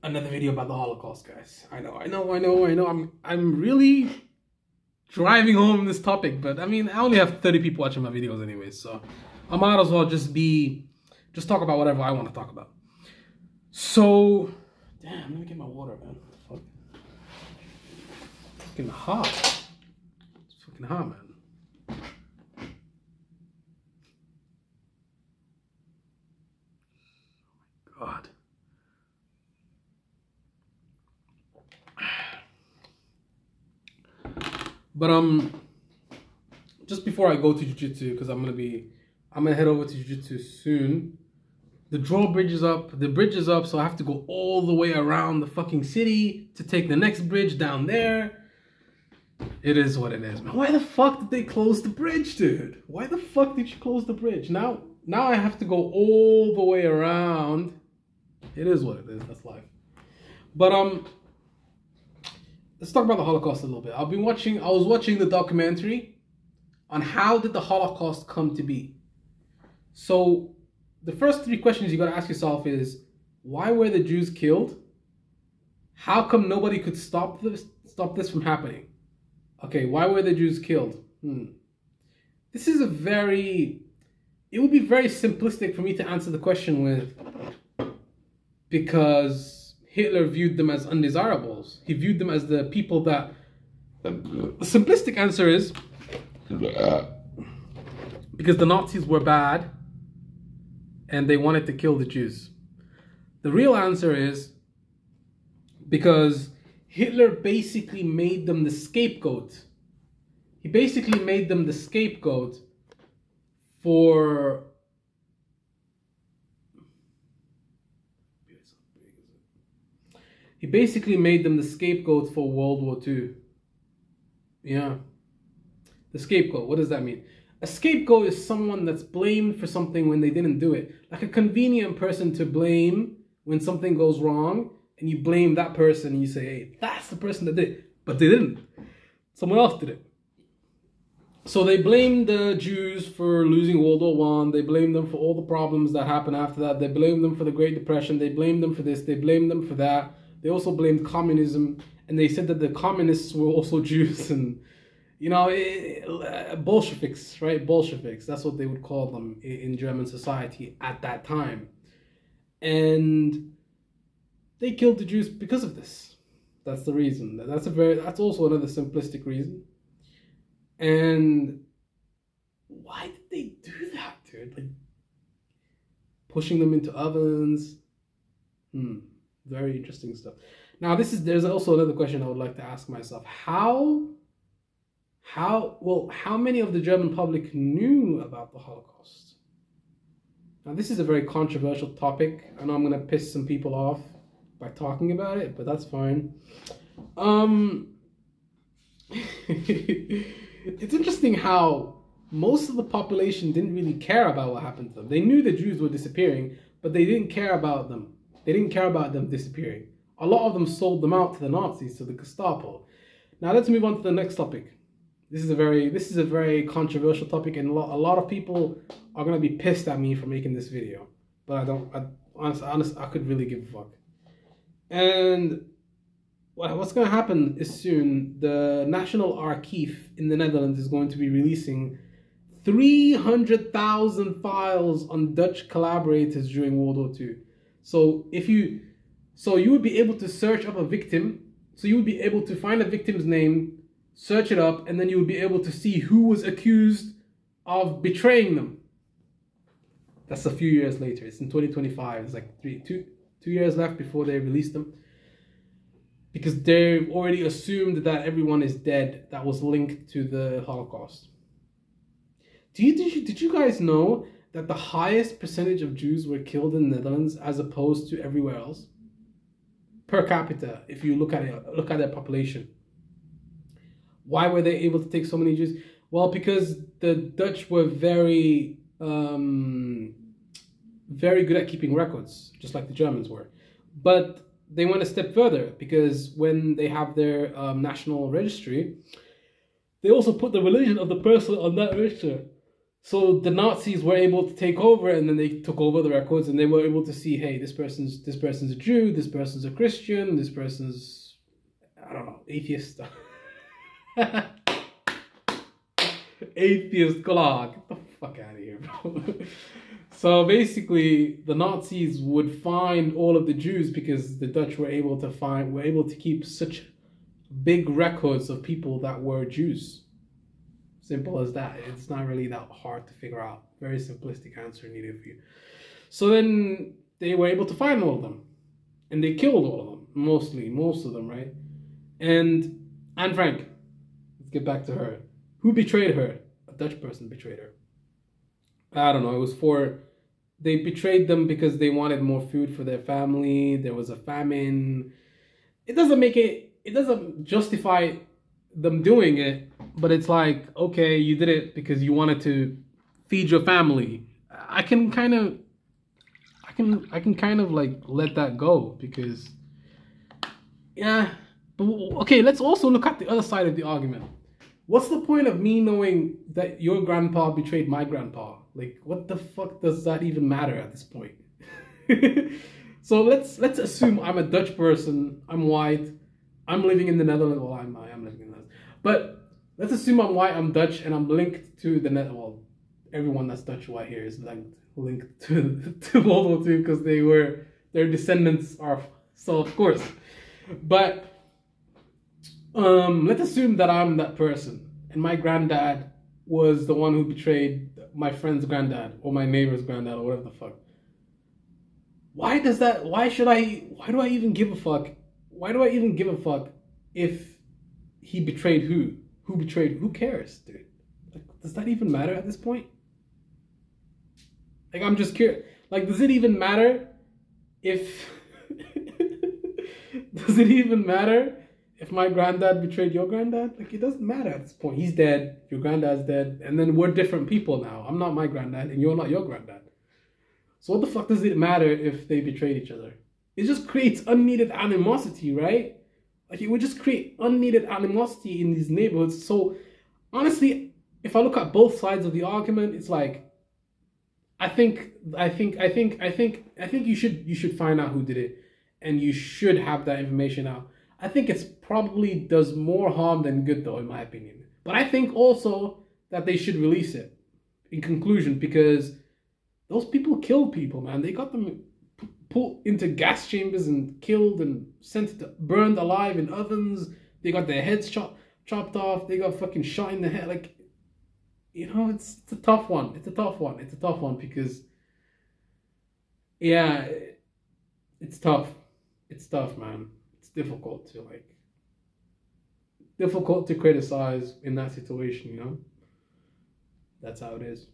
Another video about the Holocaust, guys. I know. I'm really driving home this topic, but I mean, I only have 30 people watching my videos anyway, so I might as well just talk about whatever I want to talk about. So, damn, let me get my water, man. Fuck. It's fucking hot. It's fucking hot, man. God. But just before I go to jiu-jitsu, because I'm gonna head over to jiu-jitsu soon. The drawbridge is up, the bridge is up, so I have to go all the way around the fucking city to take the next bridge down there. It is what it is, man. Why the fuck did they close the bridge, dude? Why the fuck did you close the bridge? Now I have to go all the way around. It is what it is, that's life. But let's talk about the Holocaust a little bit. I was watching the documentary on how did the Holocaust come to be. So the first three questions you got to ask yourself is, why were the Jews killed? How come nobody could stop this from happening? Okay, why were the Jews killed? This is it would be very simplistic for me to answer the question with, because Hitler viewed them as undesirables. He viewed them as the people that... The simplistic answer is because the Nazis were bad and they wanted to kill the Jews. The real answer is because Hitler basically made them the scapegoat. He basically made them the scapegoat for... He basically made them the scapegoat for World War II. Yeah. The scapegoat, what does that mean? A scapegoat is someone that's blamed for something when they didn't do it. Like a convenient person to blame when something goes wrong, and you blame that person and you say, hey, that's the person that did it. But they didn't. Someone else did it. So they blamed the Jews for losing World War I. They blamed them for all the problems that happened after that. They blamed them for the Great Depression. They blamed them for this. They blamed them for that. They also blamed communism. And they said that the communists were also Jews. And, you know, Bolsheviks, right? Bolsheviks. That's what they would call them in German society at that time. And they killed the Jews because of this. That's the reason. That's also another simplistic reason. And why did they do that, dude? Like, pushing them into ovens. Very interesting stuff. Now, there's also another question I would like to ask myself. How many of the German public knew about the Holocaust? Now, this is a very controversial topic. I know I'm going to piss some people off by talking about it, but that's fine. It's interesting how most of the population didn't really care about what happened to them. They knew the Jews were disappearing, but they didn't care about them. They didn't care about them disappearing. A lot of them sold them out to the Nazis, to the Gestapo. Now let's move on to the next topic. This is a very controversial topic, and a lot of people are gonna be pissed at me for making this video. But honestly, I could really give a fuck. And what's going to happen is soon, the National Archive in the Netherlands is going to be releasing 300,000 files on Dutch collaborators during World War II. So you would be able to search up a victim. So you would be able to find a victim's name, search it up, and then you would be able to see who was accused of betraying them. That's a few years later. It's in 2025. It's like two years left before they release them. Because they've already assumed that everyone is dead that was linked to the Holocaust. Did you guys know that the highest percentage of Jews were killed in the Netherlands as opposed to everywhere else? Per capita, if you look at their population. Why were they able to take so many Jews? Well, because the Dutch were very good at keeping records, just like the Germans were. But they went a step further, because when they have their national registry, they also put the religion of the person on that register. So the Nazis were able to take over, and then they took over the records, and they were able to see, hey, this person's a Jew, this person's a Christian, this person's, I don't know, atheist. Atheist Gulag. Get the fuck out of here, bro. So basically, the Nazis would find all of the Jews because the Dutch were able to keep such big records of people that were Jews. Simple as that. It's not really that hard to figure out. Very simplistic answer needed for you. So then they were able to find all of them. And they killed all of them. Most of them, right? And Anne Frank. Let's get back to her. Who betrayed her? A Dutch person betrayed her. I don't know. They betrayed them because they wanted more food for their family. There was a famine. It doesn't justify them doing it, but it's like, okay, you did it because you wanted to feed your family. I can kind of like let that go because, yeah. But okay, let's also look at the other side of the argument. What's the point of me knowing that your grandpa betrayed my grandpa? Like, what the fuck does that even matter at this point? So let's assume I'm a Dutch person. I'm white. I'm living in the Netherlands. Well, I'm living in the Netherlands. But let's assume I'm white. I'm Dutch, and I'm linked to the net. Well, everyone that's Dutch white here is like linked to World War II because their descendants are. So of course, but. Let's assume that I'm that person, and my granddad was the one who betrayed my friend's granddad or my neighbor's granddad or whatever the fuck. Why do I even give a fuck? Why do I even give a fuck if he betrayed who? Who betrayed? Who cares, dude? Like, does that even matter at this point? Like, I'm just curious. Like, does it even matter if... Does it even matter if my granddad betrayed your granddad? Like, it doesn't matter at this point. He's dead. Your granddad's dead. And then we're different people now. I'm not my granddad and you're not your granddad. So what the fuck does it matter if they betrayed each other? It just creates unneeded animosity, right? Like, it would just create unneeded animosity in these neighborhoods. So honestly, if I look at both sides of the argument, it's like, I think you should find out who did it, and you should have that information out. I think it's probably does more harm than good, though, in my opinion. But I think also that they should release it in conclusion, because those people killed people, man. They got them put into gas chambers and killed and burned alive in ovens. They got their heads chopped off. They got fucking shot in the head. Like, you know, it's a tough one. It's a tough one because, yeah, it's tough. It's tough, man. It's difficult to criticize in that situation, you know? That's how it is.